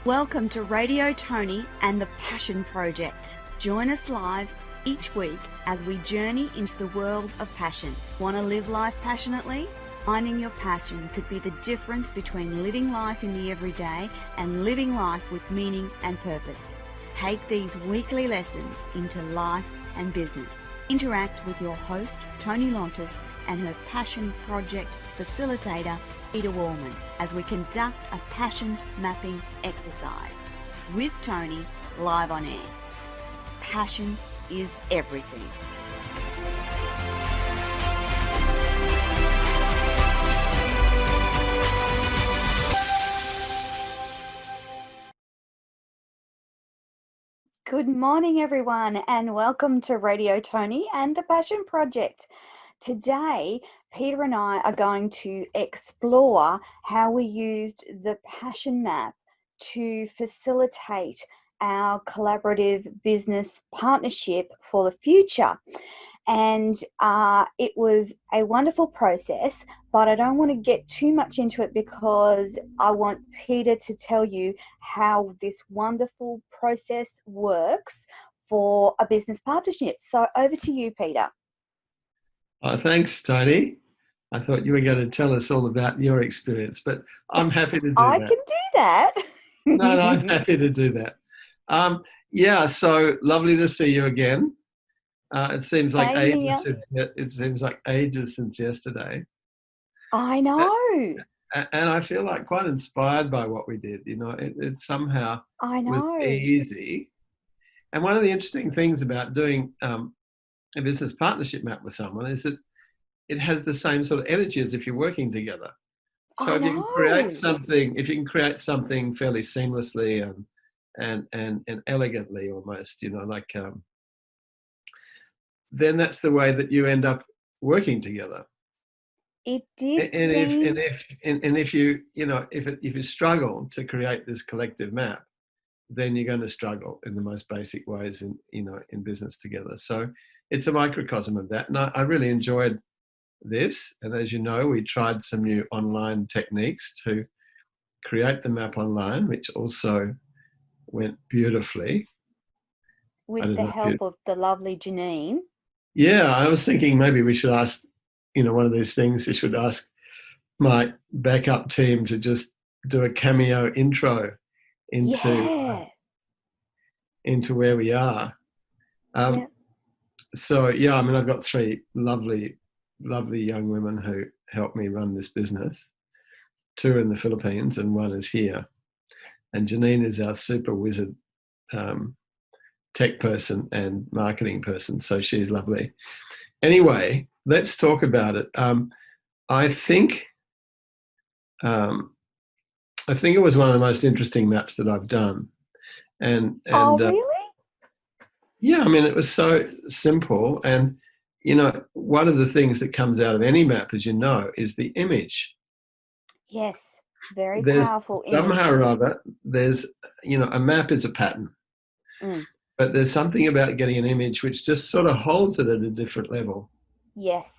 Welcome to Radio Toni and the Passion Project. Join us live each week as we journey into the world of passion. Want to live life passionately? Finding your passion could be the difference between living life in the everyday and living life with meaning and purpose. Take these weekly lessons into life and business. Interact with your host, Toni Lontis, and her Passion Project facilitator, Peter Wallman, as we conduct a passion mapping exercise with Toni live on air. Passion is everything. Good morning, everyone, and welcome to Radio Toni and the Passion Project. Today, Peter and I are going to explore how we used the Passion Map to facilitate our collaborative business partnership for the future. And it was a wonderful process, but I don't want to get too much into it because I want Peter to tell you how this wonderful process works for a business partnership. So over to you, Peter. Thanks, Toni. I thought you were going to tell us all about your experience, but I'm happy to do that. I can do that. No, I'm happy to do that. So lovely to see you again. It seems like ages since yesterday. I know. And I feel like quite inspired by what we did. You know, it somehow was easy. And one of the interesting things about doing a business partnership map with someone is that it has the same sort of energy as if you're working together. So if you can create something fairly seamlessly and elegantly almost, you know, like then that's the way that you end up working together. It did. And if you struggle to create this collective map, then you're going to struggle in the most basic ways in business together. So it's a microcosm of that. And I really enjoyed this. And as you know, we tried some new online techniques to create the map online, which also went beautifully. With the help of the lovely Janine. Yeah, I was thinking maybe we should ask, one of these things, you should ask my backup team to just do a cameo intro into where we are. So, I've got three lovely young women who help me run this business. Two in the Philippines and one is here. And Janine is our super wizard tech person and marketing person. So she's lovely. Anyway, let's talk about it. I think it was one of the most interesting maps that I've done. And really? It was so simple. And, one of the things that comes out of any map, as you know, is the image. Yes, very powerful image. Somehow or other, there's, a map is a pattern. But there's something about getting an image which just sort of holds it at a different level. Yes.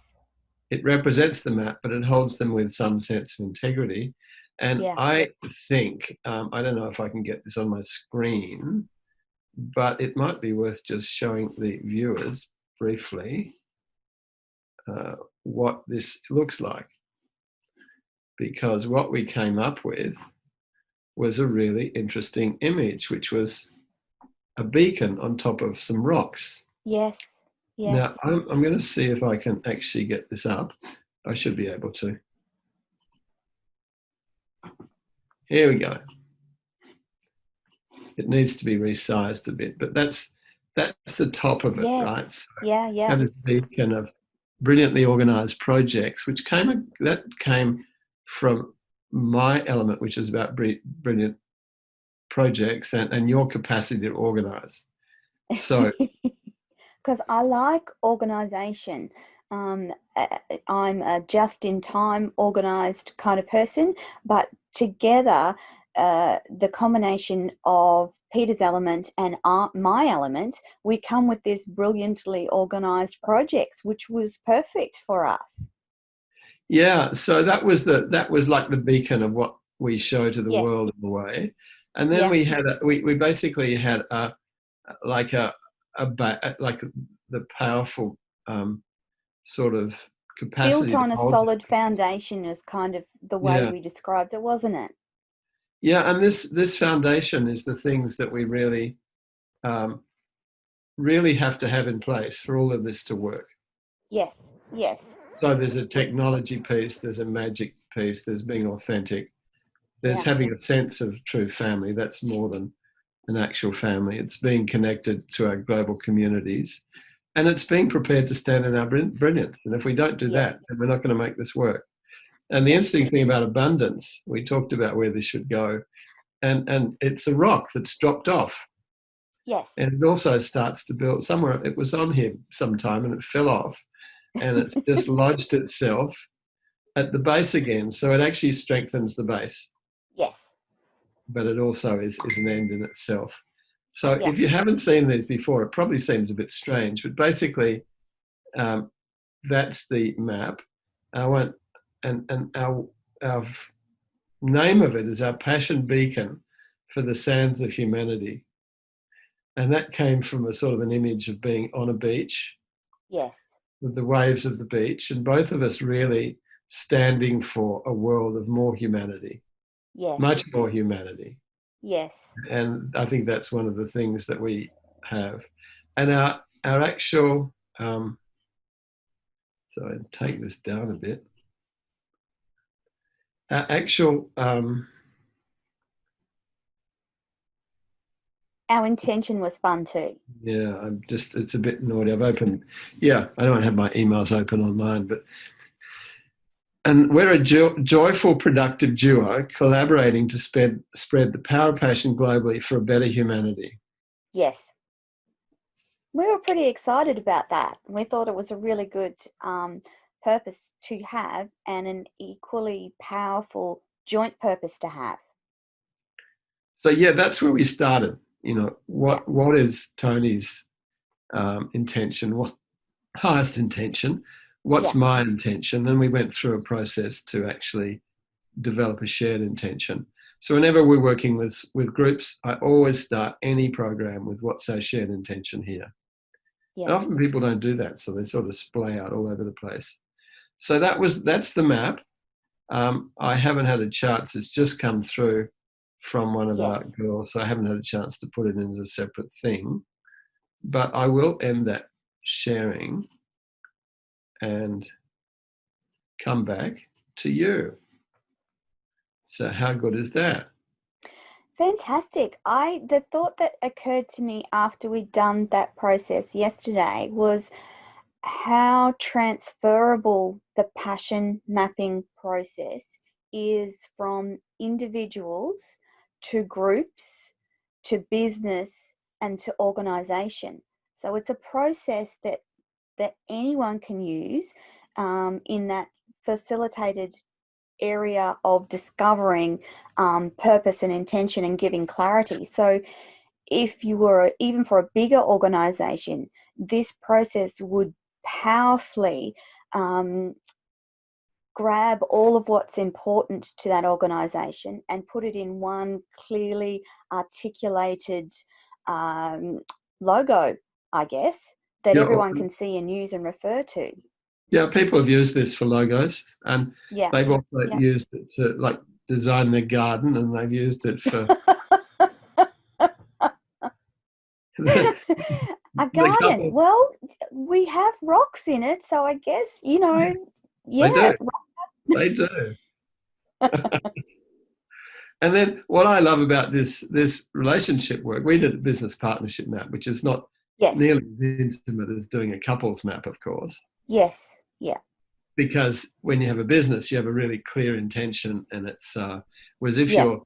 It represents the map, but it holds them with some sense of integrity. And I think, I don't know if I can get this on my screen, but it might be worth just showing the viewers briefly what this looks like. Because what we came up with was a really interesting image, which was a beacon on top of some rocks. Yes. Now, I'm going to see if I can actually get this up. I should be able to. Here we go. It needs to be resized a bit, but that's the top of it, right? So that is a beacon of brilliantly organised projects, which came from my element, which is about brilliant projects and your capacity to organise. So, because I like organisation. I'm a just-in-time organised kind of person, but together, the combination of Peter's element and my element, we come with this brilliantly organised projects, which was perfect for us. Yeah, so that was like the beacon of what we show to the world in a way. And then Yeah. we basically had like like the powerful sort of Built capacity to on a hold solid that. foundation is kind of the way Yeah. we described it, wasn't it? Yeah, and this foundation is the things that we um, really have to have in place for all of this to work. Yes. Yes. So there's a technology piece, there's a magic piece, there's being authentic, there's Yeah. having a sense of true family. That's more than an actual family. It's being connected to our global communities, and it's being prepared to stand in our brilliance. And if we don't do Yes. that, then we're not going to make this work. And the Yes. interesting thing about abundance, we talked about where this should go, and it's a rock that's dropped off. Yes. And it also starts to build somewhere. It was on here sometime and it fell off, and it's just lodged itself at the base again. So it actually strengthens the base, Yes. but it also is an end in itself. So Yeah. if you haven't seen these before, it probably seems a bit strange, but basically um, that's the map. I won't, and our name of it is our passion beacon for the sands of humanity. And that came from a sort of an image of being on a beach Yes. with the waves of the beach, and both of us really standing for a world of more humanity, Yes. much more humanity. Yes. And I think that's one of the things that we have. And our actual, so I take this down a bit. Our actual, Our intention was fun too. yeah, it's a bit naughty. I've opened, yeah, I don't have my emails open online, but, and we're a joyful, productive duo collaborating to spread the power of passion globally for a better humanity. Yes. We were pretty excited about that. We thought it was a really good purpose to have and an equally powerful joint purpose to have. So yeah, that's where we started. Yeah. What is Tony's intention? What highest intention? What's Yeah. my intention? Then we went through a process to actually develop a shared intention. So whenever we're working with groups, I always start any program with what's our shared intention here. And Yeah. often people don't do that, so they sort of splay out all over the place. So that's the map. I haven't had a chance. It's just come through from one of Yes. our girls, so I haven't had a chance to put it in as a separate thing. But I will end that sharing and come back to you. So how good is that? Fantastic. The thought that occurred to me after we'd done that process yesterday was how transferable the passion mapping process is from individuals to groups to business and to organization. So it's a process that anyone can use in that facilitated area of discovering purpose and intention and giving clarity. So if you were even for a bigger organization, this process would powerfully grab all of what's important to that organization and put it in one clearly articulated logo, I guess, that Yeah, everyone can see and use and refer to. yeah. People have used this for logos, and Yeah. they've also Yeah. used it to like design their garden, and they've used it for the, A the garden. couple. Well, we have rocks in it, so I guess, They yeah. do. They do. And then what I love about this relationship work, we did a business partnership map, which is not Yes. nearly as intimate as doing a couples map, of course, Yes. Yeah. because when you have a business, you have a really clear intention, and it's whereas if Yeah.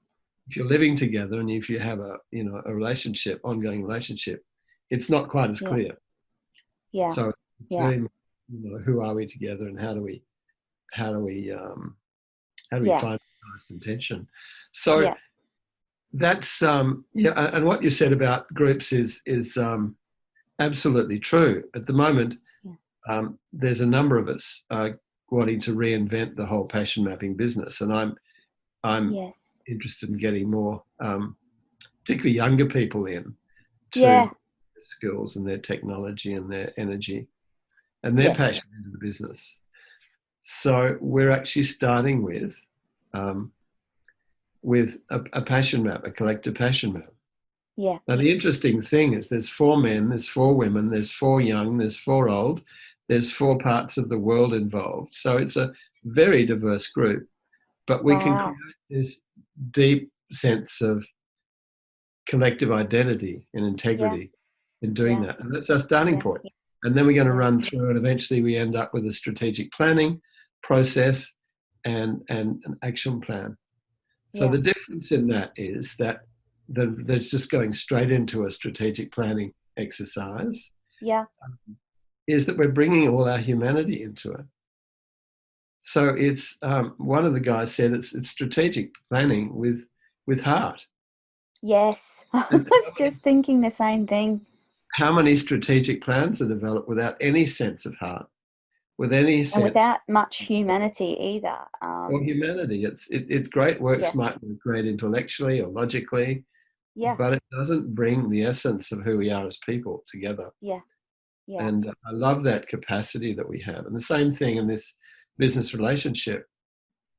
you're living together and if you have a a relationship, ongoing relationship, it's not quite as Yeah. clear. Yeah. So it's Yeah. very much, who are we together, and how do we how do we Yeah. find the highest intention? So Yeah. that's yeah, and what you said about groups is absolutely true. At the moment, Yeah. there's a number of us wanting to reinvent the whole passion mapping business, and I'm Yes. interested in getting more. particularly younger people in to Yeah. skills and their technology and their energy and their Yes. passion into the business. So we're actually starting um, with a passion map, a collective passion map. Yeah. Now, the interesting thing is there's 4 men, there's 4 women, there's 4 young, there's 4 old, there's 4 parts of the world involved. So it's a very diverse group, but we can create Wow. this deep sense of collective identity and Yeah. integrity in doing Yeah. that. And that's our starting Yeah. point. And then we're going to Yeah. run through, and eventually we end up with a strategic planning process and an action plan. So Yeah. the difference in that is that there's just going straight into a strategic planning exercise Yeah. is that we're bringing all our humanity into it. So it's one of the guys said it's strategic planning with heart. Yes. I And was just thinking the same thing. how many strategic plans are developed without any sense of heart, with any And sense without much humanity either. of humanity? It great works Yeah. might be great intellectually or logically, Yeah. but it doesn't bring the essence of who we are as people together. Yeah. Yeah. And I love that capacity that we have. And the same thing in this business relationship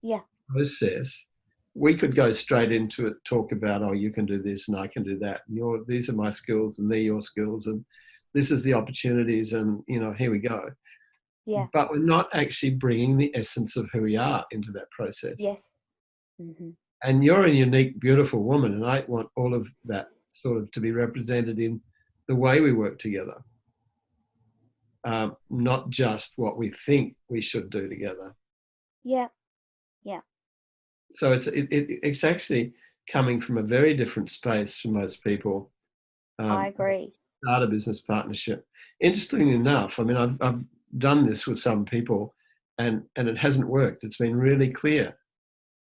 Yeah. process. We could go straight into it, talk about, oh, you can do this and I can do that. And these are my skills and they're your skills. And this is the opportunities. And, here we go. Yeah. But we're not actually bringing the essence of who we are into that process. Yes. Hmm. And you're a unique, beautiful woman. And I want all of that sort of to be represented in the way we work together. Not just what we think we should do together. Yeah. Yeah. So it's actually coming from a very different space for most people. I Um, agree. Start a business partnership. Interestingly enough, I mean, I've done this with some people, and it hasn't worked. It's been really clear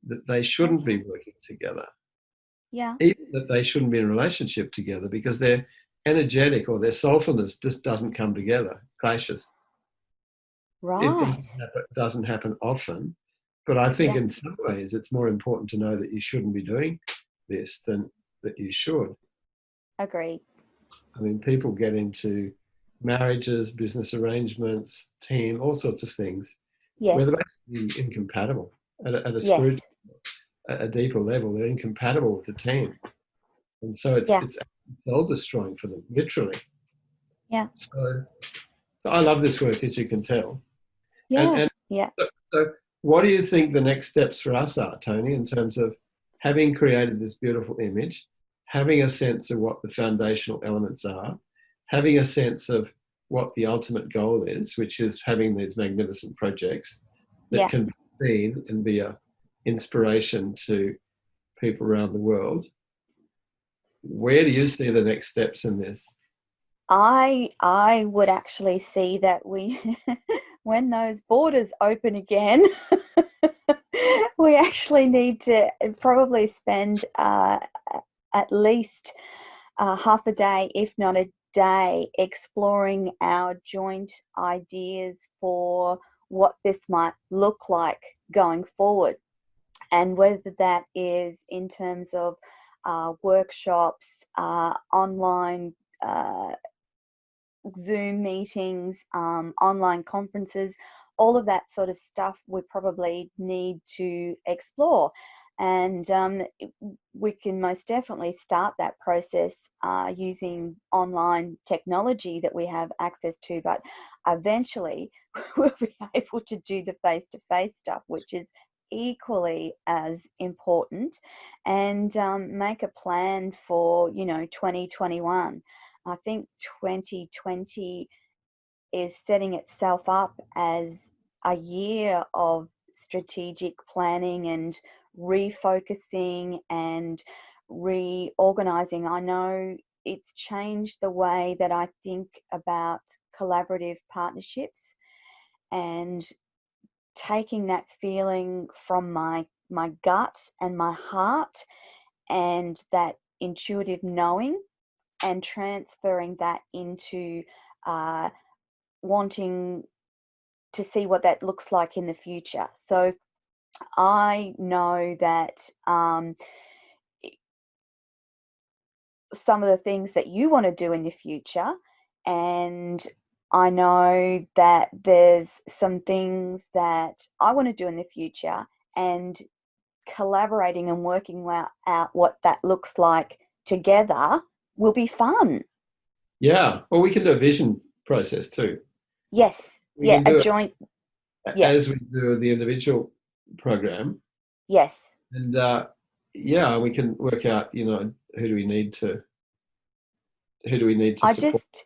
that they shouldn't Okay. be working together, Yeah. even that they shouldn't be in a relationship together because their energetic or their soulfulness just doesn't come together, clashes. It Right. doesn't happen often, but I think Yeah. in some ways it's more important to know that you shouldn't be doing this than that you should. Agree. I mean, people get into marriages, business arrangements, team, all sorts of things where Yes. they're actually incompatible at a Yes. spiritual, a deeper level. They're incompatible with the team, and so Yeah. it's soul destroying for them, literally. Yeah. So I love this work, as you can tell. And Yeah. and Yeah. so, what do you think the next steps for us are, Tony, in terms of having created this beautiful image, having a sense of what the foundational elements are, having a sense of what the ultimate goal is, which is having these magnificent projects that Yeah. can be seen and be a inspiration to people around the world. Where do you see the next steps in this? I would actually see that we when those borders open again, we actually need to probably spend at least half a day, if not a day, exploring our joint ideas for what this might look like going forward. And whether that is in terms of workshops, online Zoom meetings, online conferences, all of that sort of stuff we probably need to explore. And we can most definitely start that process using online technology that we have access to, but eventually we'll be able to do the face-to-face stuff, which is equally as important, and make a plan for 2021. I think 2020 is setting itself up as a year of strategic planning and refocusing and reorganizing. I know it's changed the way that I think about collaborative partnerships, and taking that feeling from my gut and my heart and that intuitive knowing, and transferring that into uh, wanting to see what that looks like in the future. So I know that some of the things that you want to do in the future, and I know that there's some things that I want to do in the future, and collaborating and working out what that looks like together will be fun. Yeah. Well, we can do a vision process too. Yes. We Yeah, can a do it joint. Yeah. as we do the individual program, Yes. and yeah, we can work out, who do we need to I support. just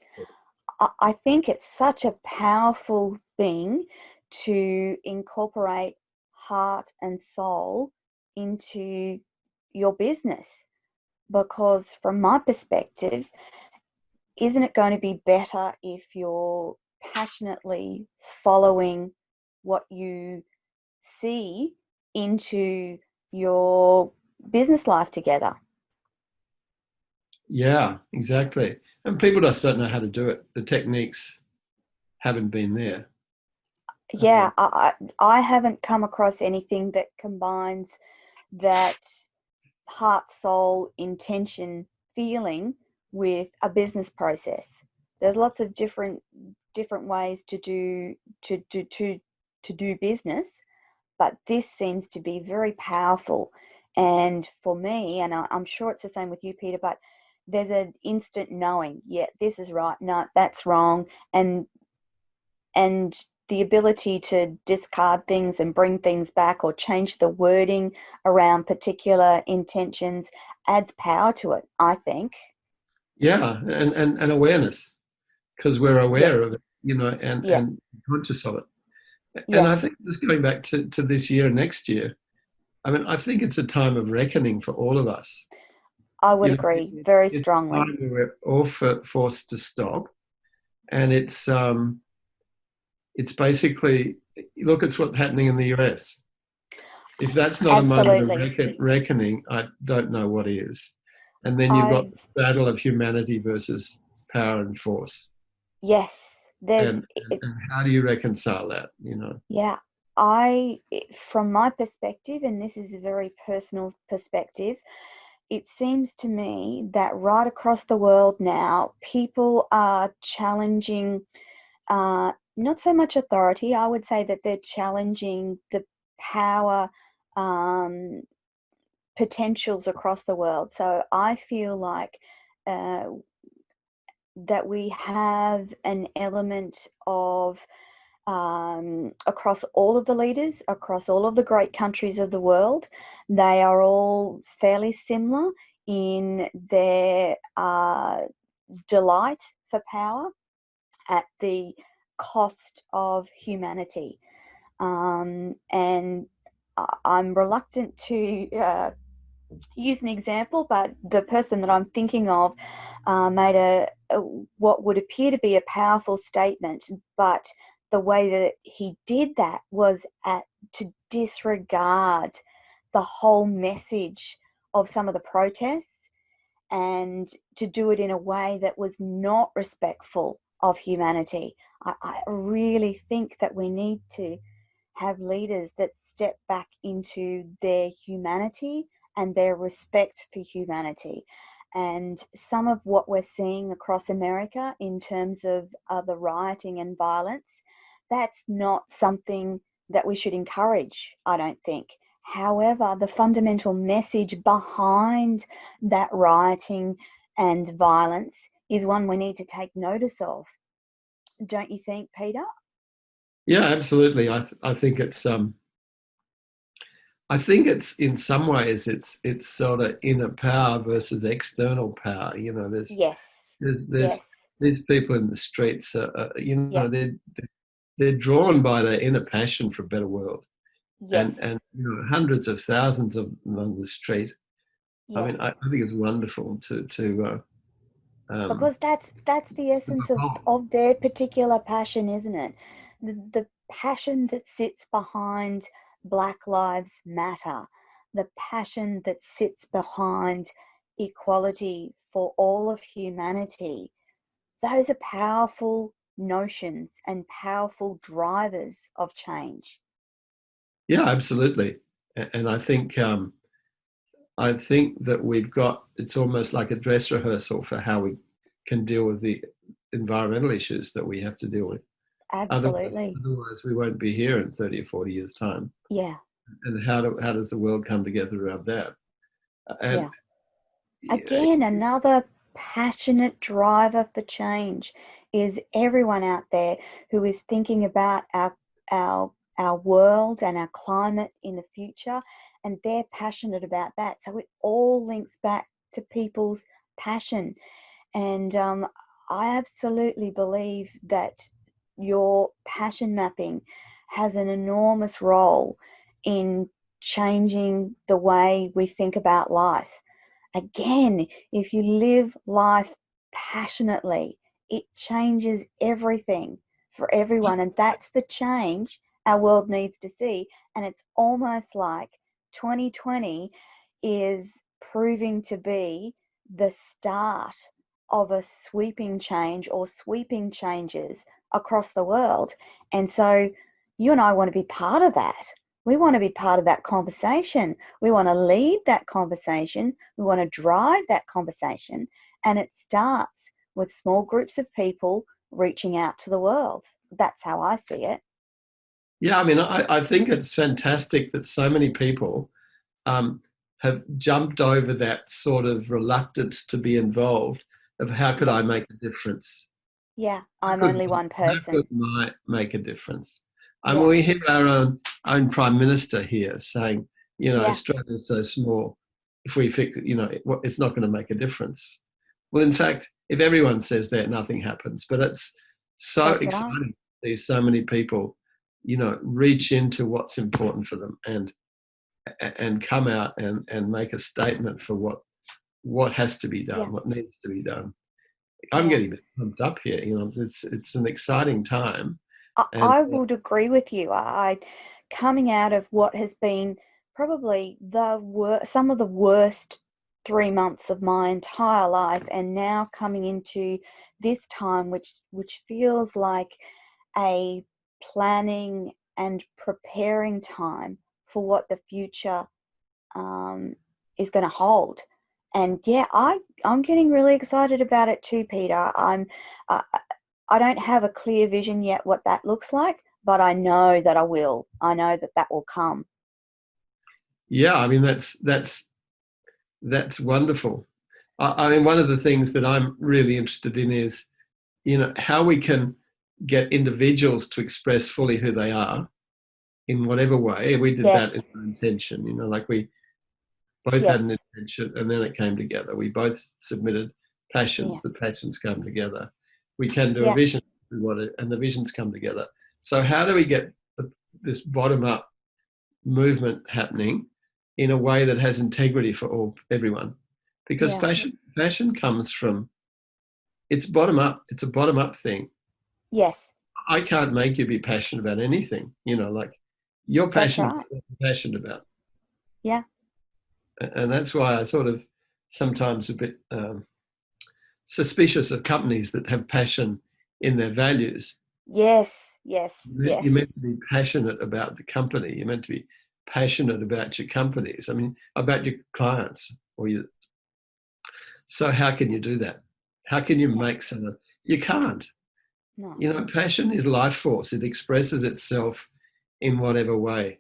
I think it's such a powerful thing to incorporate heart and soul into your business, because from my perspective, isn't it going to be better if you're passionately following what you see into your business life together? Yeah, exactly. And people just don't know how to do it. The techniques haven't been there. Yeah, I haven't come across anything that combines that heart, soul, intention feeling with a business process. There's lots of different ways to do business, but this seems to be very powerful. And for me, and I'm sure it's the same with you, Peter, but there's an instant knowing, yeah, this is right, no, that's wrong, and the ability to discard things and bring things back or change the wording around particular intentions adds power to it, I think. Yeah, and awareness, because we're Yeah, aware of it, yeah, and conscious of it. And yes, I think just going back to this year and next year, I mean, I think it's a time of reckoning for all of us. I would It, agree it, very it's a strongly. time where we're all forced to stop, and it's basically, look at what's happening in the US. If that's not a moment of Absolutely. reckoning, I don't know what is. And then you've got I've, the battle of humanity versus power and force. yes, there's, And how do you reconcile that, yeah, from my perspective, and this is a very personal perspective, it seems to me that right across the world now, people are challenging not so much authority. I would say that they're challenging the power um, potentials across the world. So I feel like uh, that we have an element of across all of the leaders, across all of the great countries of the world. They are all fairly similar in their delight for power at the cost of humanity. And I'm reluctant to use an example, but the person that I'm thinking of made what would appear to be a powerful statement, but the way that he did that was to disregard the whole message of some of the protests, and to do it in a way that was not respectful of humanity. I really think that we need to have leaders that step back into their humanity and their respect for humanity. And some of what we're seeing across America in terms of the rioting and violence, that's not something that we should encourage, I don't think. However, the fundamental message behind that rioting and violence is one we need to take notice of. Don't you think, Peter? Yeah, absolutely. I think it's in some ways it's sort of inner power versus external power. Yes, There's yes, these people in the streets, yeah, they're drawn by their inner passion for a better world, yes, and hundreds of thousands of them on the street. I yes. mean, I think it's wonderful um, Because that's the to essence belong. of their particular passion, isn't it? The passion that sits behind Black Lives Matter, the passion that sits behind equality for all of humanity. Those are powerful notions and powerful drivers of change. Yeah, absolutely. And I think I think that it's almost like a dress rehearsal for how we can deal with the environmental issues that we have to deal with. Absolutely. Otherwise we won't be here in 30 or 40 years' time. Yeah. And how does the world come together around that? And Yeah. Again, another passionate driver for change is everyone out there who is thinking about our world and our climate in the future, and they're passionate about that. So it all links back to people's passion. And I absolutely believe that your passion mapping has an enormous role in changing the way we think about life. Again, if you live life passionately, it changes everything for everyone. And that's the change our world needs to see. And it's almost like 2020 is proving to be the start of a sweeping change or sweeping changes across the world. And so you and I want to be part of that. We want to be part of that conversation. We want to lead that conversation. We want to drive that conversation. And it starts with small groups of people reaching out to the world. That's how I see it. yeah, I mean, I think it's fantastic that so many people have jumped over that sort of reluctance to be involved of how could I Yes. make a difference? Yeah, How I'm could, only one how person. could I make a difference? I mean, Yeah, we hear our own Prime Minister here saying, yeah, Australia's so small, if we fix, it's not going to make a difference. Well, in fact, if everyone says that, nothing happens. But it's so that's right. exciting to see so many people, reach into what's important for them and come out and make a statement for what has to be Yeah, done, what needs to be done. I'm yeah. getting a bit pumped up here. It's an exciting time, and I would agree with you. Coming out of what has been probably some of the worst 3 months of my entire life, and now coming into this time, which feels like a planning and preparing time for what the future um, is going to hold. And yeah, I'm getting really excited about it too, Peter. I, I don't have a clear vision yet what that looks like, but I know that I will. I know that that will come. yeah, I mean that's wonderful. I mean, one of the things that I'm really interested in is how we can get individuals to express fully who they are in whatever way. We did Yes, that in our intention, like we both had yes, an intention and then it came together. We both submitted yeah, passions, the passions come together. We can do a yeah, vision, and the visions come together. So how do we get this bottom up movement happening in a way that has integrity for everyone? Because yeah, passion comes from, it's bottom up. It's a bottom up thing. yes, I can't make you be passionate about anything. Like you're that's passionate right. about what you're passionate about, Yeah, and that's why I sort of sometimes a bit suspicious of companies that have passion in their values. yes, yes, yes, You're meant to be passionate about the company. You're meant to be passionate about your companies. I mean, about your clients or your. So how can you do that? How can you yeah, make someone? You can't. no, Passion is life force. It expresses itself in whatever way.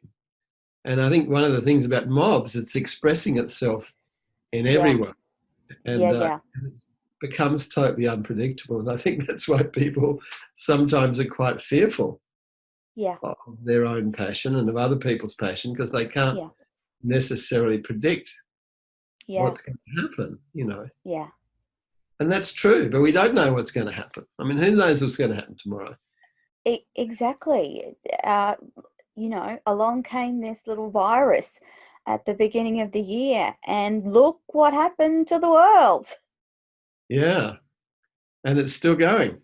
And I think one of the things about mobs, it's expressing itself in every yeah, way. yeah, And yeah, it becomes totally unpredictable. And I think that's why people sometimes are quite fearful yeah, of their own passion and of other people's passion because they can't yeah, necessarily predict yeah, what's going to happen. yeah. And that's true, but we don't know what's going to happen. I mean, who knows what's going to happen tomorrow? Exactly. Uh, along came this little virus at the beginning of the year, and look what happened to the world. Yeah. And it's still going.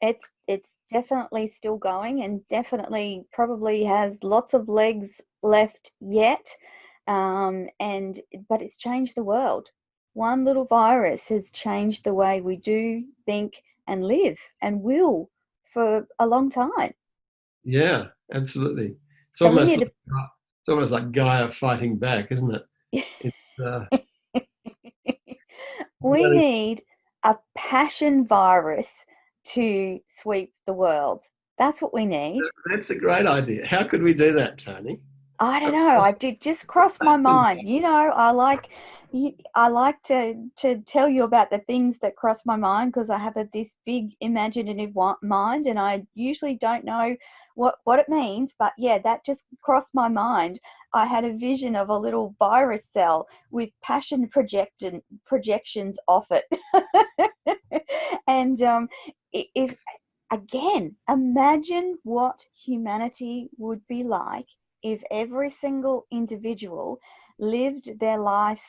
It's definitely still going, and definitely probably has lots of legs left yet. And but it's changed the world. One little virus has changed the way we do, think, and live, and will for a long time. Yeah, absolutely. It's So we almost need like, it's almost like Gaia fighting back, isn't it? to. uh, We need a passion virus to sweep the world. That's what we need. that's a great idea. How could we do that, Tony? I don't know. I did just cross my mind. You know, I like to tell you about the things that cross my mind because I have this big imaginative mind, and I usually don't know what it means. But yeah, that just crossed my mind. I had a vision of a little virus cell with passion projections off it, and if again, imagine what humanity would be like if every single individual lived their life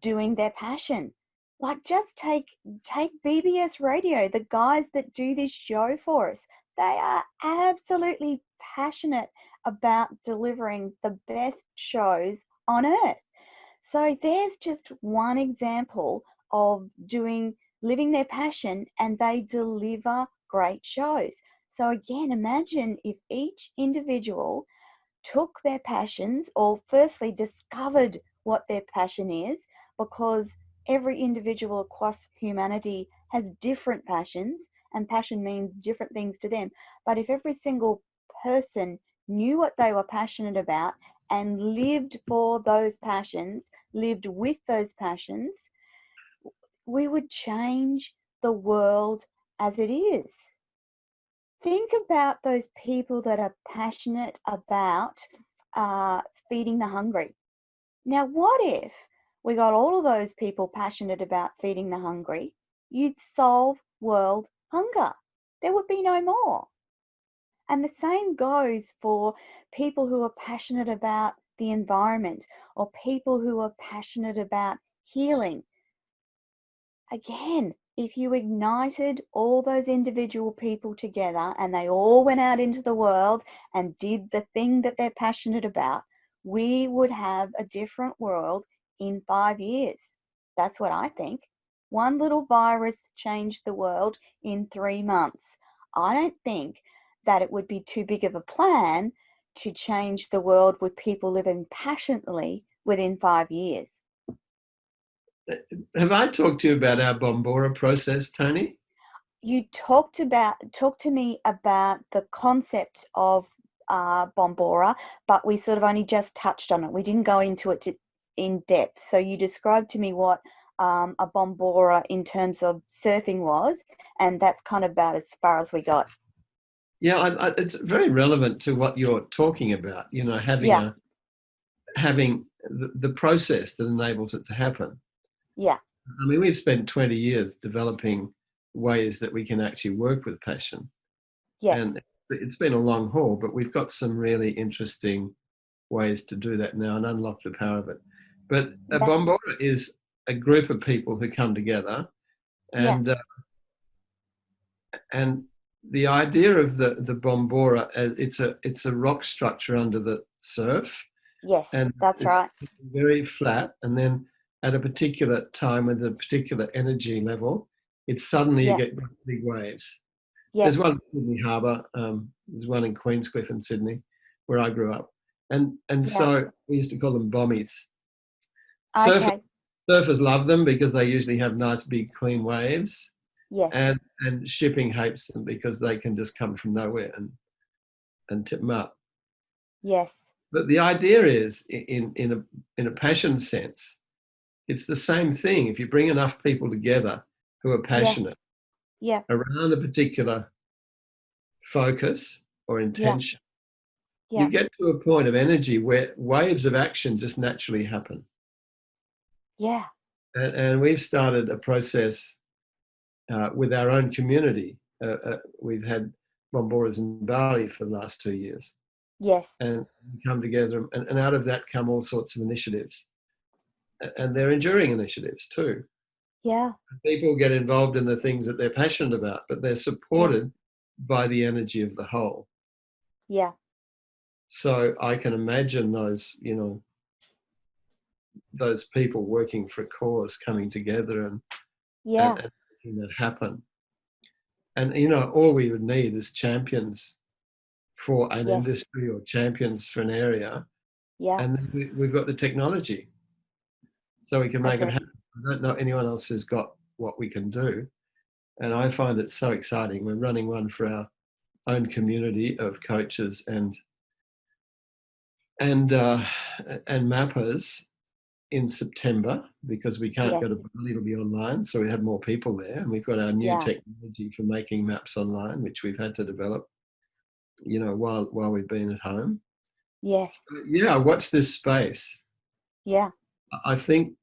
doing their passion. Like just take BBS Radio, the guys that do this show for us. They are absolutely passionate about delivering the best shows on earth. So there's just one example of living their passion, and they deliver great shows. So again, imagine if each individual took their passions, or firstly discovered what their passion is, because every individual across humanity has different passions, and passion means different things to them. But if every single person knew what they were passionate about and lived for those passions, lived with those passions, we would change the world as it is. Think about those people that are passionate about feeding the hungry. Now, what if we got all of those people passionate about feeding the hungry? You'd solve world hunger. There would be no more. And the same goes for people who are passionate about the environment, or people who are passionate about healing. Again, if you ignited all those individual people together and they all went out into the world and did the thing that they're passionate about, we would have a different world in 5 years. That's what I think. One little virus changed the world in 3 months. I don't think that it would be too big of a plan to change the world with people living passionately within 5 years. Have I talked to you about our Bombora process, Tony? You talked to me about the concept of Bombora, but we sort of only just touched on it. We didn't go into it in depth. So you described to me what a Bombora in terms of surfing was, and that's kind of about as far as we got. Yeah, it's very relevant to what you're talking about. You know, Yeah, having the process that enables it to happen. yeah, I mean, we've spent 20 years developing ways that we can actually work with passion, yes, and it's been a long haul, but we've got some really interesting ways to do that now and unlock the power of it. But a that, Bombora is a group of people who come together, yeah, and and the idea of the Bombora, it's a rock structure under the surf, yes, and that's it's right. very flat. And then at a particular time with a particular energy level, it's suddenly you Yeah, get big waves. yes, There's one in Sydney Harbour. There's one in Queenscliff in Sydney, where I grew up, and yeah, so we used to call them bommies. Surfers, okay, surfers love them because they usually have nice big clean waves, yes, and shipping hates them because they can just come from nowhere and tip them up. yes, But the idea is, in a passion sense, it's the same thing. If you bring enough people together who are yeah, passionate yeah, around a particular focus or yeah, intention, you yeah, get to a point of energy where waves of action just naturally happen. yeah, And we've started a process with our own community. We've had Bomboras in Bali for the last 2 years, yes, and we come together, and out of that come all sorts of initiatives, and they're enduring initiatives too. yeah, People get involved in the things that they're passionate about, but they're yeah, supported by the energy of the whole. yeah, So I can imagine those people working for a cause coming together yeah, and making that happen. And all we would need is champions for an yes, industry or champions for an area, yeah, and then we've got the technology. so we can make it Okay. happen. I don't know anyone else who's got what we can do. And I find it so exciting. We're running one for our own community of coaches and mappers in September, because we can't Yes. go to Bali, it'll be online. So we have more people there. And we've got our new Yeah. technology for making maps online, which we've had to develop, while we've been at home. Yes. So, yeah, watch this space. Yeah. I think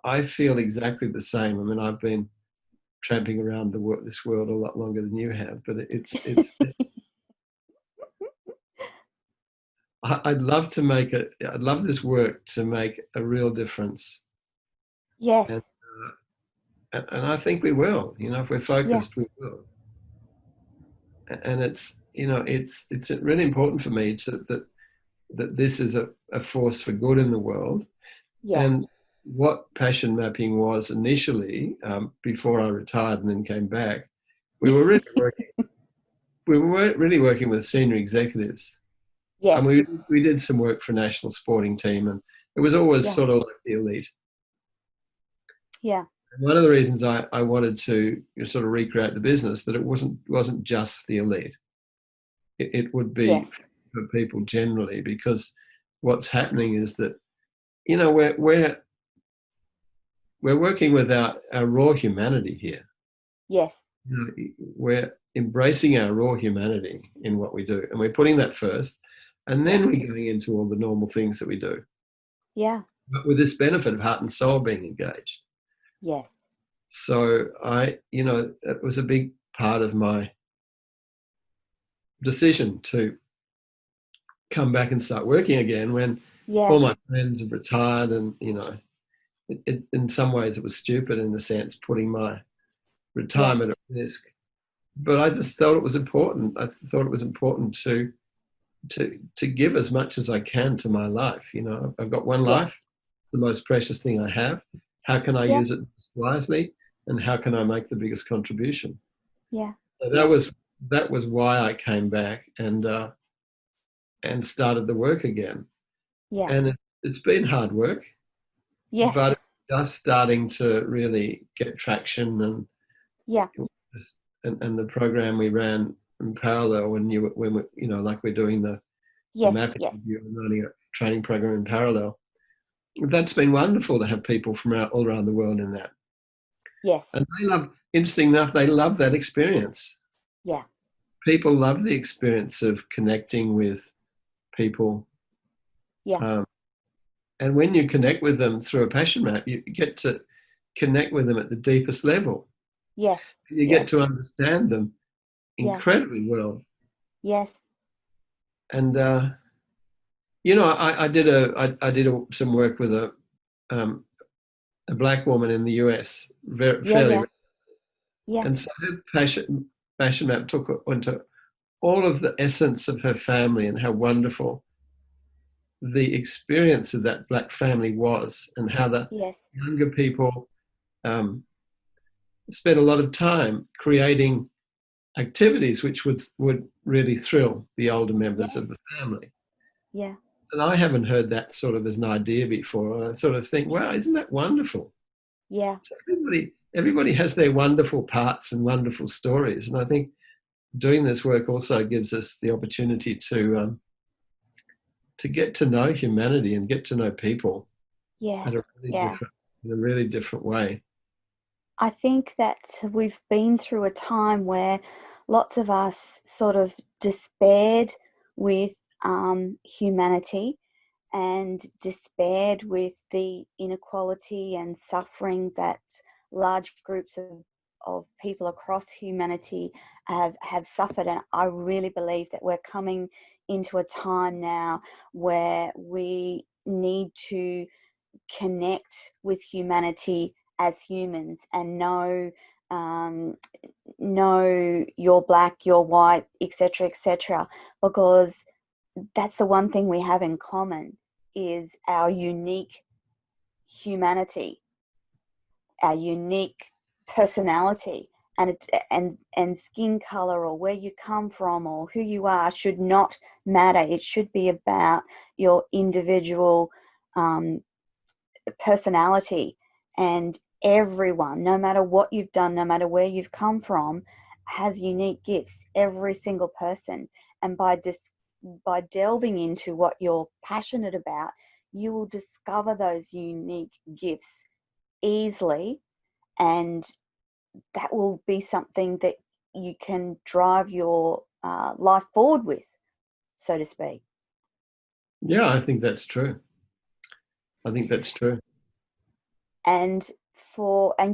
I feel exactly the same. I mean, I've been tramping around this world a lot longer than you have, but I'd love to I'd love this work to make a real difference, Yes. and I think we will. If we're Yeah. focused, we will. And it's really important for me that this is a force for good in the world. Yeah. And what passion mapping was initially, before I retired and then came back, we were really working. We were really working with senior executives, Yes. and we did some work for a national sporting team, and it was always Yeah. sort of like the elite. Yeah. And one of the reasons I wanted to sort of recreate the business, that it wasn't just the elite. It would be Yes. for people generally, because what's happening is that we're working with our raw humanity here. Yes. We're embracing our raw humanity in what we do, and we're putting that first, and then we're going into all the normal things that we do. Yeah. But with this benefit of heart and soul being engaged. Yes. So it was a big part of my decision to come back and start working again when Yeah. all my friends have retired, and in some ways it was stupid, in the sense, putting my retirement at risk. But I just thought it was important. I thought it was important to give as much as I can to my life. I've got one life, the most precious thing I have. How can I use it wisely, and how can I make the biggest contribution? Yeah. So that was why I came back and started the work again. Yeah. And it's been hard work, Yes. but it's just starting to really get traction. And the program we ran in parallel, when we, like we're doing the mapping review and running a training program in parallel, that's been wonderful to have people from all around the world in that. Yes. And interesting enough, they love that experience. Yeah. People love the experience of connecting with people. Yeah. And when you connect with them through a passion map, you get to connect with them at the deepest level. Yes. You get to understand them incredibly well. Yes. And I did some work with a black woman in the US, fairly. Yeah. And so her passion map took onto all of the essence of her family and how wonderful the experience of that black family was, and how the younger people spent a lot of time creating activities which would really thrill the older members of the family. Yeah. And I haven't heard that sort of as an idea before. And I sort of think, wow, isn't that wonderful? Yeah. So everybody has their wonderful parts and wonderful stories. And I think doing this work also gives us the opportunity to get to know humanity and get to know people in a really different way. I think that we've been through a time where lots of us sort of despaired with humanity, and despaired with the inequality and suffering that large groups of people across humanity have suffered. And I really believe that we're coming into a time now where we need to connect with humanity as humans, and know you're black, you're white, etc., because that's the one thing we have in common, is our unique humanity, our unique personality. And skin color, or where you come from, or who you are, should not matter. It should be about your individual personality, and everyone, no matter what you've done, no matter where you've come from, has unique gifts, every single person. And by delving into what you're passionate about, you will discover those unique gifts easily, and that will be something that you can drive your life forward with, so to speak. Yeah, I think that's true. I think that's true. And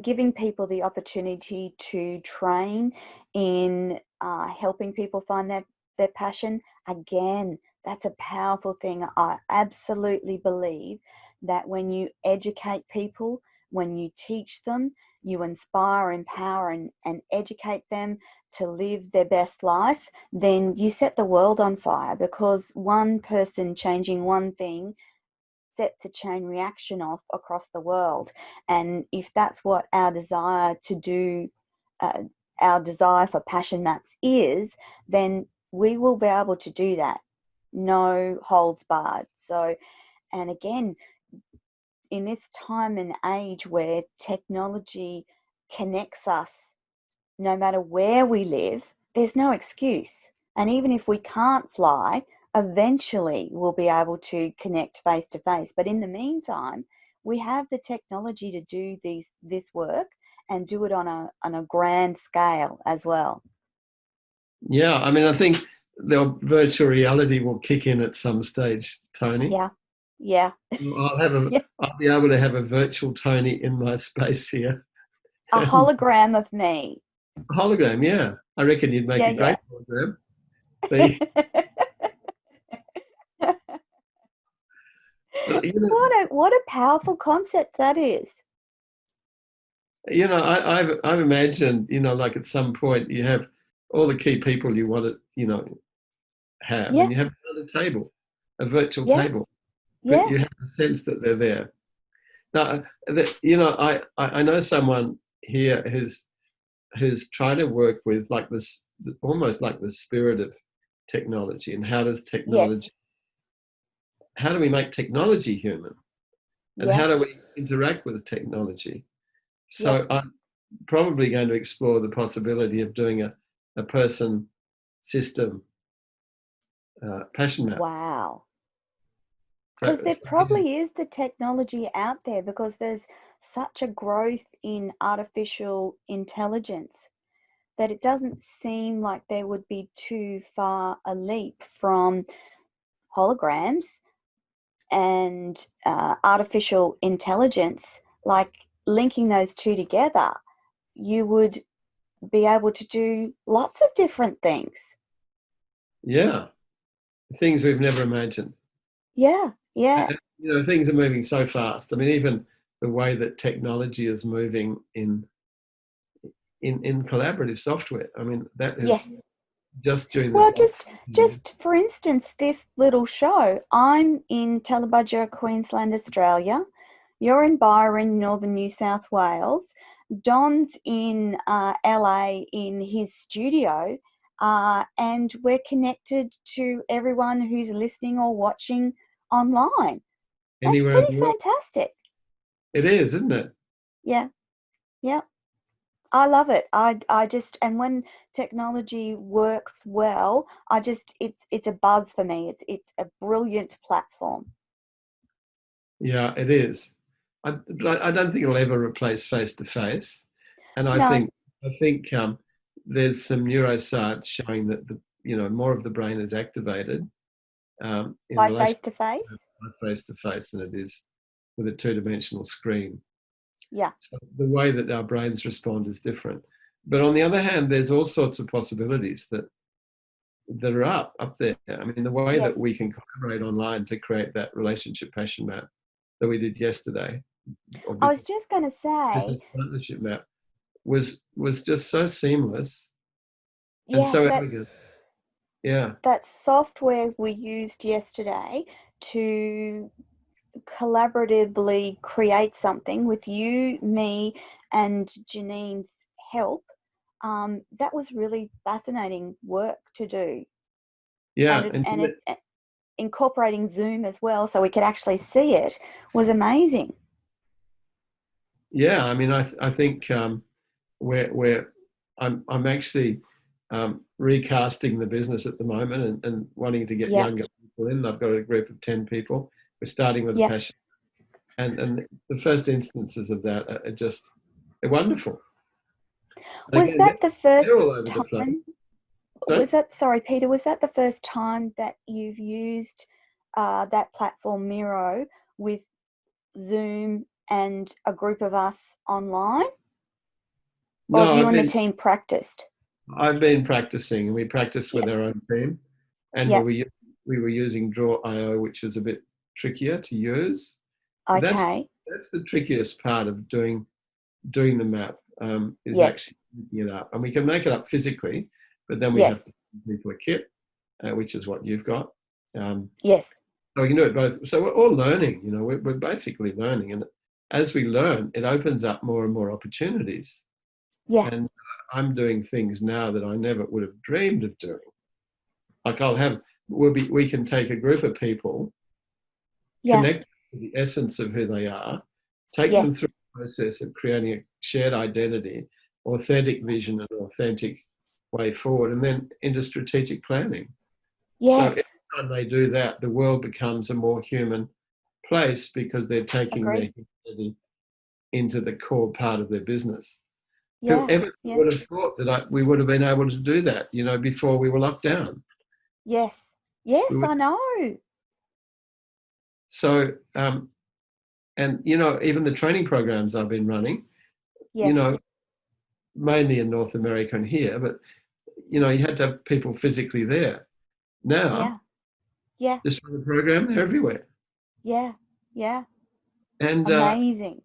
giving people the opportunity to train in helping people find their passion, again, that's a powerful thing. I absolutely believe that when you educate people, when you teach them, you inspire, empower, and educate them to live their best life, then you set the world on fire, because one person changing one thing sets a chain reaction off across the world. And if that's what our desire to do, our desire for passion maps is, then we will be able to do that. No holds barred. So, and again, in this time and age where technology connects us no matter where we live, there's no excuse. And even if we can't fly, eventually we'll be able to connect face to face. But in the meantime, we have the technology to do this work and do it on a grand scale as well. Yeah, I mean, I think the virtual reality will kick in at some stage, Toni. Yeah. Yeah. I'll be able to have a virtual Toni in my space here. A hologram of me. A hologram, yeah. I reckon you'd make a great hologram. But, what a powerful concept that is. I've imagined, like at some point you have all the key people you want to, have, and you have another table, a virtual table, but you have a sense that they're there. Now, I know someone here who's trying to work with like this, almost like the spirit of technology, and how do we make technology human, and how do we interact with technology? So I'm probably going to explore the possibility of doing a person system passion map. Wow. Because there probably is the technology out there, because there's such a growth in artificial intelligence that it doesn't seem like there would be too far a leap from holograms and artificial intelligence. Like, linking those two together, you would be able to do lots of different things. Yeah, things we've never imagined. Yeah. Things are moving so fast. I mean, even the way that technology is moving in collaborative software. I mean, that is just during this. Well, just for instance, this little show. I'm in Tallebudgera, Queensland, Australia. You're in Byron, Northern New South Wales. Don's in LA in his studio, and we're connected to everyone who's listening or watching online. That's pretty fantastic. It is, isn't it? Yeah. I love it. I just, and when technology works well, it's a buzz for me. It's a brilliant platform. Yeah, it is. I don't think it'll ever replace face to face, and I think there's some neuroscience showing that more of the brain is activated in by face to face. By face to face than it is with a two-dimensional screen. Yeah. So the way that our brains respond is different. But on the other hand, there's all sorts of possibilities that are up there. I mean, the way that we can collaborate online to create that relationship passion map that we did yesterday. I was just going to say, partnership map was just so seamless and so elegant. Yeah. That software we used yesterday to collaboratively create something with you, me, and Janine's help, that was really fascinating work to do. Yeah, and incorporating Zoom as well, so we could actually see it, was amazing. Yeah, I mean, I think we're I'm actually recasting the business at the moment and wanting to get Yeah, younger people in. I've got a group of 10 people. We're starting with a yeah. passion, and the first instances of that are just they're wonderful. And Was again, that the first they're all over the place. time? Sorry? Sorry, Peter, was that the first time that you've used that platform Miro with Zoom and a group of us online? Or have No, you and the team practiced? I've been practicing, and we practiced Yeah. with our own team, and Yeah. we were using Draw.io, which was a bit trickier to use. But Okay. that's the trickiest part of doing the map, is Yes. actually making it up, and we can make it up physically, but then we Yes. have to give people a kit, which is what you've got. Yes. So we can do it both. So we're all learning. We're basically learning, and as we learn, it opens up more and more opportunities. Yeah. And I'm doing things now that I never would have dreamed of doing. Like we can take a group of people, Yeah. connect to the essence of who they are, take Yes. them through the process of creating a shared identity, authentic vision, and authentic way forward, and then into strategic planning. So Yes. every time they do that, the world becomes a more human place because they're taking their Agreed. humanity into the core part of their business. Yeah. Whoever Yeah. would have thought that we would have been able to do that, before we were locked down? Yes. Yes, We would, I know. so, and even the training programs I've been running, you Yes. know, mainly in North America and here, but you had to have people physically there. Now, Yeah. Yeah. just for the program, they're everywhere, Yeah. Yeah. and Amazing.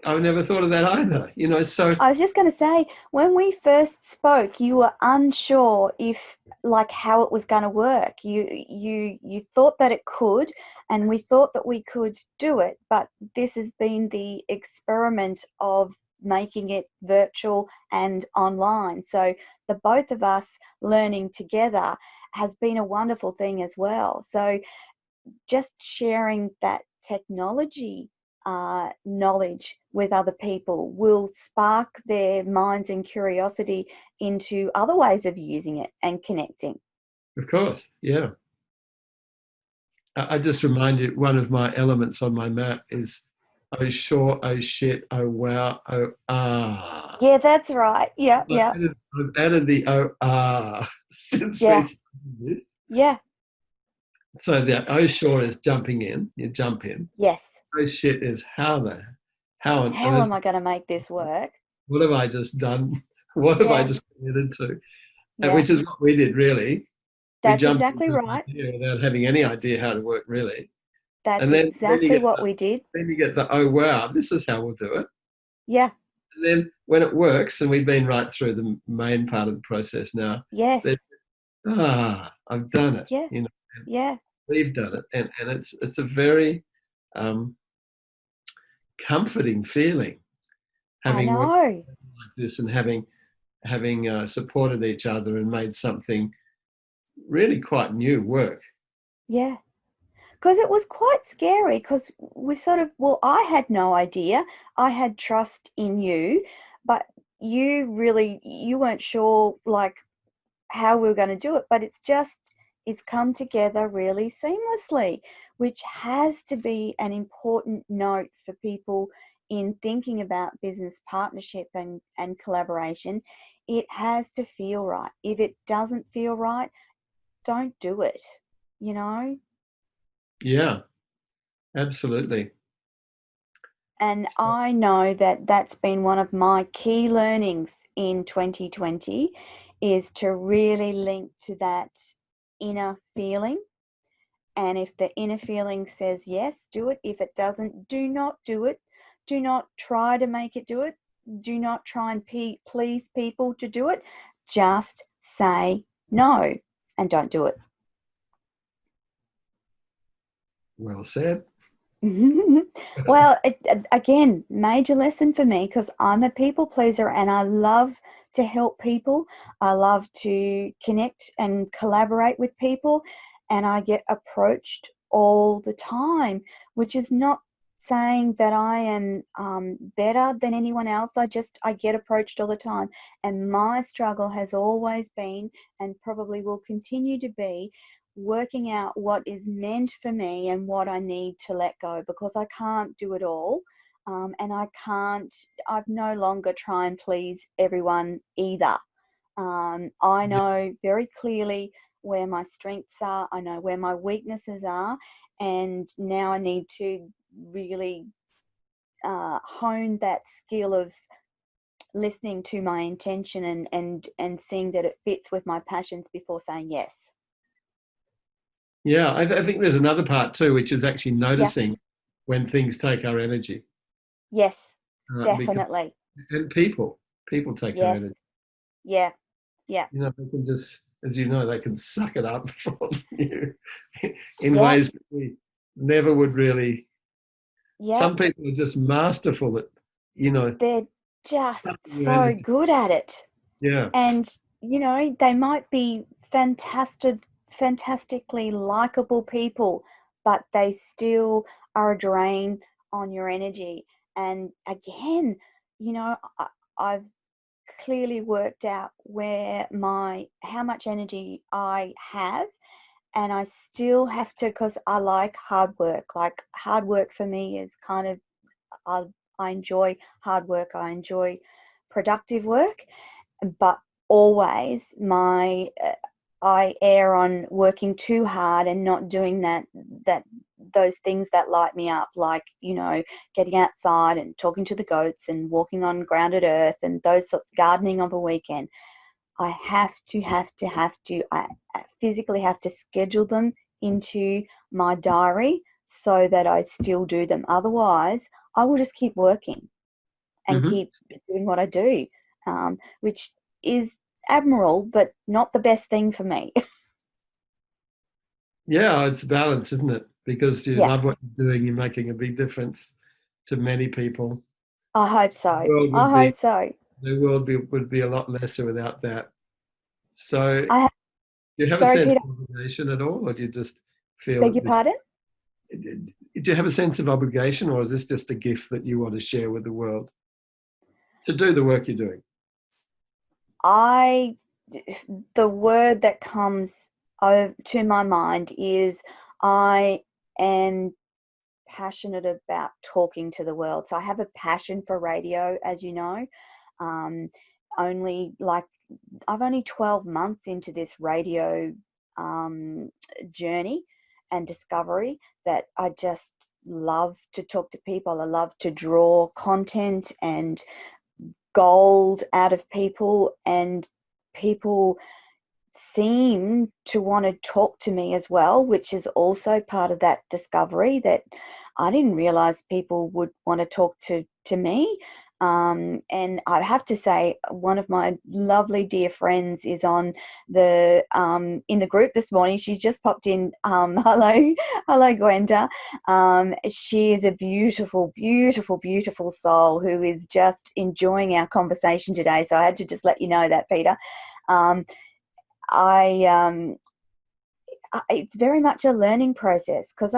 I never thought of that either. So I was just going to say, when we first spoke, you were unsure if, like, how it was going to work. You thought that it could, and we thought that we could do it. But this has been the experiment of making it virtual and online. So the both of us learning together has been a wonderful thing as well. So just sharing that technology knowledge with other people will spark their minds and curiosity into other ways of using it and connecting. of course, yeah. I just reminded one of my elements on my map is oh sure, oh shit, oh wow, oh ah. Yeah, that's right. Yeah, yeah, I've added the oh ah since we yeah, started this. yeah, So the oh sure is jumping in, you jump in. yes. Oh shit is how on How earth, am I going to make this work? what have I just done? What have I Yeah, just committed to? yeah, Which is what we did really. We that's jumped exactly into an right. idea without having any idea how to work really. That's And then you exactly get what we did. the oh wow, this is how we'll do it. Yeah, And then when it works, and we've been right through the main part of the process now, yes, there's I've done it. yeah, yeah. We've done it, and it's a very um, comforting feeling I having worked know. like this and having supported each other and made something really quite new work. Yeah. Because it was quite scary because we sort of, well, I had no idea. I had trust in you, but you weren't sure like how we were going to do it. But it's come together really seamlessly, which has to be an important note for people in thinking about business partnership and collaboration. It has to feel right. If it doesn't feel right, don't do it, you know? Yeah, absolutely. And So, I know that that's been one of my key learnings in 2020 is to really link to that inner feeling. And if the inner feeling says yes, do it. If it doesn't, do not do it. Do not try to make it do it. Do not try and please people to do it. Just say no and don't do it. well said. Well, again, major lesson for me because I'm a people pleaser and I love to help people. I love to connect and collaborate with people, and I get approached all the time, which is not saying that I am better than anyone else. I get approached all the time, and my struggle has always been, and probably will continue to be, working out what is meant for me and what I need to let go, because I can't do it all. And I've no longer try and please everyone either. I know very clearly where my strengths are. I know where my weaknesses are. And now I need to really hone that skill of listening to my intention and seeing that it fits with my passions before saying yes. Yeah, I think there's another part too, which is actually Yeah. noticing when things take our energy. Yes, Because, definitely. and people take our Yes. energy. Yeah. Yeah. You know, they can just, as you know, they can suck it up from you in Yeah. ways that we never would really. Yeah. Some people are just masterful at, you know, They're just sucking your so energy. good at it. Yeah. And, you know, they might be fantastically likable people, but they still are a drain on your energy. And again, you know, I've clearly worked out how much energy I have, and I still have to, because I like hard work. Like, hard work for me is kind of, I, I enjoy hard work. I enjoy productive work, but always I err on working too hard and not doing those things that light me up, like, you know, getting outside and talking to the goats and walking on grounded earth and those sorts, gardening on a weekend. I I physically have to schedule them into my diary so that I still do them. Otherwise, I will just keep working and Hmm. keep doing what I do, which is admirable, but not the best thing for me. Yeah, it's a balance, isn't it? Because you Yeah, love what you're doing, you're making a big difference to many people. I hope The so. world would I be hope so. would be a lot lesser without that. So, I have, do you have a sorry, sense Peter, of obligation at all, or do you just feel beg that your this? pardon? Do you have a sense of obligation, or is this just a gift that you want to share with the world to do the work you're doing? I, the word that comes to my mind is I am passionate about talking to the world. So I have a passion for radio, as you know. Um, only like I've only 12 months into this radio um, journey and discovery, that I just love to talk to people. I love to draw content and gold out of people, and people seem to want to talk to me as well, which is also part of that discovery, that I didn't realize people would want to talk to me. And I have to say, one of my lovely dear friends is on the in the group this morning. She's just popped in. Hello, Gwenda. She is a beautiful, beautiful, beautiful soul who is just enjoying our conversation today. So I had to just let you know that, Peter. Um, I it's very much a learning process, because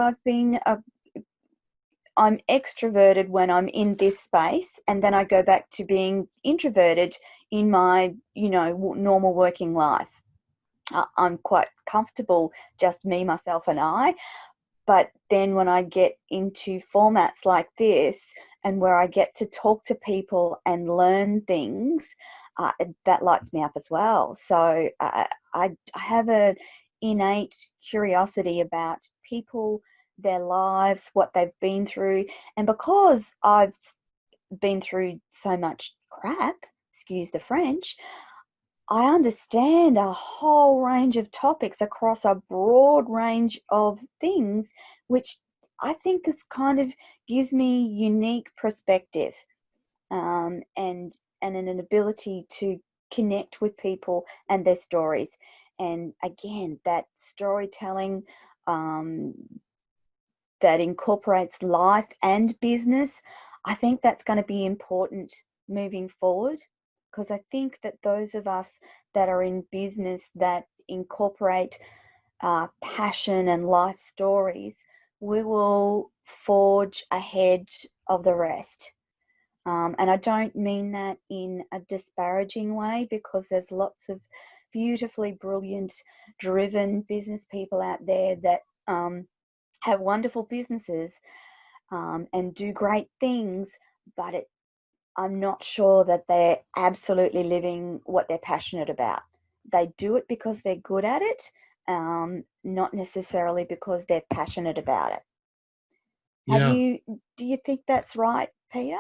I'm extroverted when I'm in this space, and then I go back to being introverted in my, you know, normal working life. I'm quite comfortable, just me, myself, and I. But then when I get into formats like this, and where I get to talk to people and learn things, that lights me up as well. So I have an innate curiosity about people, their lives, what they've been through. And because I've been through so much crap, excuse the French, I understand a whole range of topics across a broad range of things, which I think is kind of gives me unique perspective, and an ability to connect with people and their stories. And again, that storytelling um, that incorporates life and business, I think that's going to be important moving forward, because I think that those of us that are in business that incorporate passion and life stories we will forge ahead of the rest. And I don't mean that in a disparaging way, because there's lots of beautifully brilliant, driven business people out there that have wonderful businesses and do great things, but I'm not sure that they're absolutely living what they're passionate about. They do it because they're good at it, not necessarily because they're passionate about it. Yeah, Do you think that's right, Peter?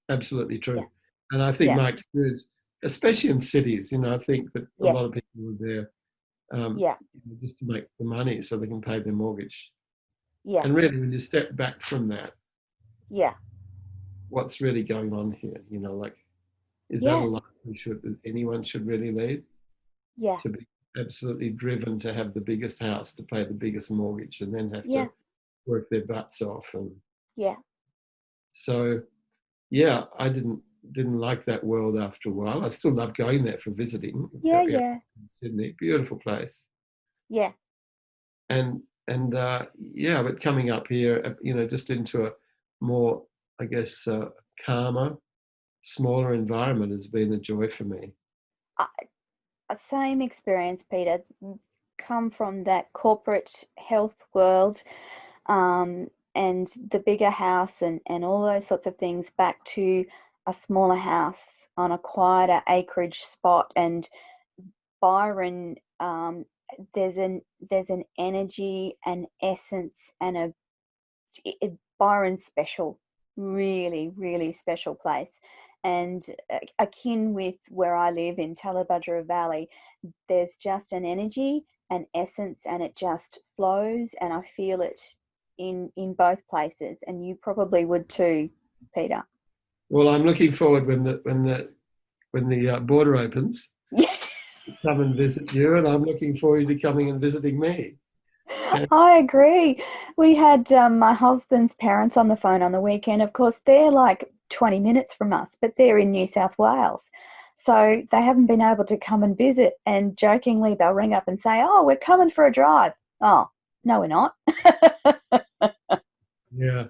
absolutely true. Yeah. And I think Yeah. my experience, especially in cities, I think that a Yes. lot of people are there Yeah. just to make the money so they can pay their mortgage. Yeah. And really, when you step back from that, Yeah. what's really going on here? Like, is that a Yeah. life anyone should really lead? Yeah. To be absolutely driven to have the biggest house, to pay the biggest mortgage, and then have Yeah. to work their butts off. And Yeah. so, yeah, I didn't like that world after a while. I still love going there for visiting. Yeah. Yeah, Yeah. Sydney, beautiful place. Yeah. And yeah, but coming up here, just into a more, I guess, calmer, smaller environment has been a joy for me. Same experience, Peter. Come from that corporate health world, and the bigger house and all those sorts of things, back to a smaller house on a quieter acreage spot. And Byron, there's an energy, an essence, and Byron's special, really, really special place. And akin with where I live in Tallebudgera Valley, there's just an energy, an essence, and it just flows, and I feel it in both places. And you probably would too, Peter. Well, I'm looking forward when the border opens to come and visit you, and I'm looking forward to coming and visiting me. I agree. We had my husband's parents on the phone on the weekend. Of course, they're like 20 minutes from us, but they're in New South Wales. So they haven't been able to come and visit. And jokingly, they'll ring up and say, "Oh, we're coming for a drive." Oh, no, we're not. Yeah.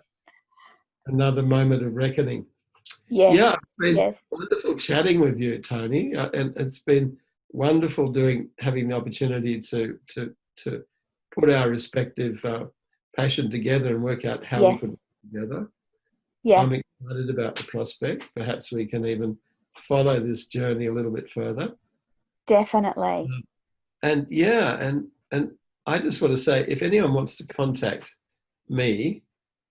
Another moment of reckoning. Yes. Yeah, it's been Yes. wonderful chatting with you, Toni, and it's been wonderful having the opportunity to put our respective passion together and work out how we Yes. put it together. Yeah. I'm excited about the prospect. Perhaps we can even follow this journey a little bit further. Definitely. And yeah, and I just want to say, if anyone wants to contact me,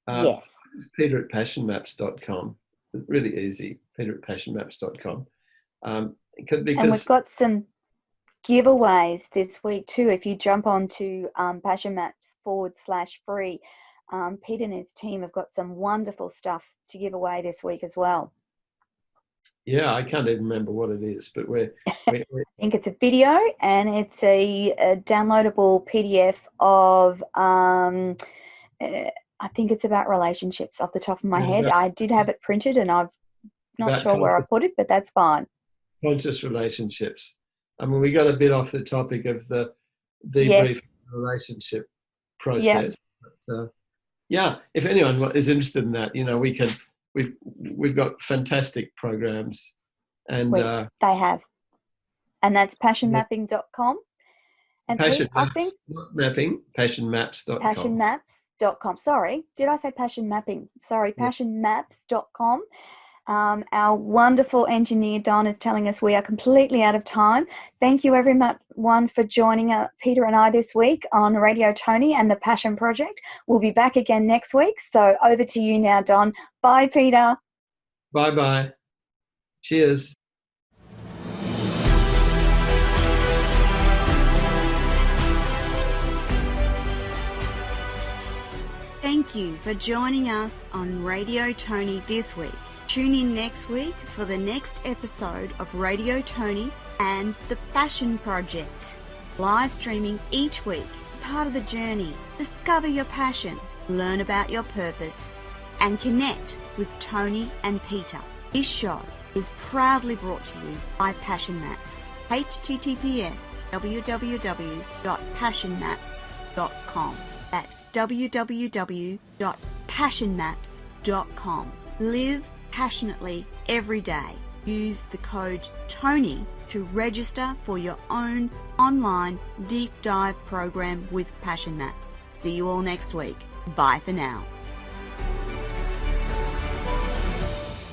Yes. it's peter@passionmaps.com. It's really easy, peter@passionmaps.com. And we've got some giveaways this week too. If you jump onto Passion Maps /free, Pete and his team have got some wonderful stuff to give away this week as well. Yeah, I can't even remember what it is, but we're I think it's a video, and it's a downloadable PDF of I think it's about relationships off the top of my head. I did have it printed, and I'm not sure where I put it, but that's fine. Conscious relationships. I mean, we got a bit off the topic of the debrief relationship process. Yeah. But, yeah, if anyone is interested in that, we've got fantastic programs, and they have, and that's passionmapping.com. And Passion Pete, Maps, I think not mapping, passionmaps.com. passionmaps.com. Sorry, did I say passion mapping? Sorry, passionmaps.com. Our wonderful engineer, Don, is telling us we are completely out of time. Thank you, everyone, for joining Peter and I this week on Radio Toni and the Passion Project. We'll be back again next week. So over to you now, Don. Bye, Peter. Bye-bye. Cheers. Thank you for joining us on Radio Toni this week. Tune in next week for the next episode of Radio Toni and the Passion Project. Live streaming each week, part of the journey. Discover your passion, learn about your purpose, and connect with Toni and Peter. This show is proudly brought to you by Passion Maps. https://www.passionmaps.com. That's www.passionmaps.com. Live passionately every day. Use the code TONI to register for your own online deep dive program with Passion Maps. See you all next week. Bye for now.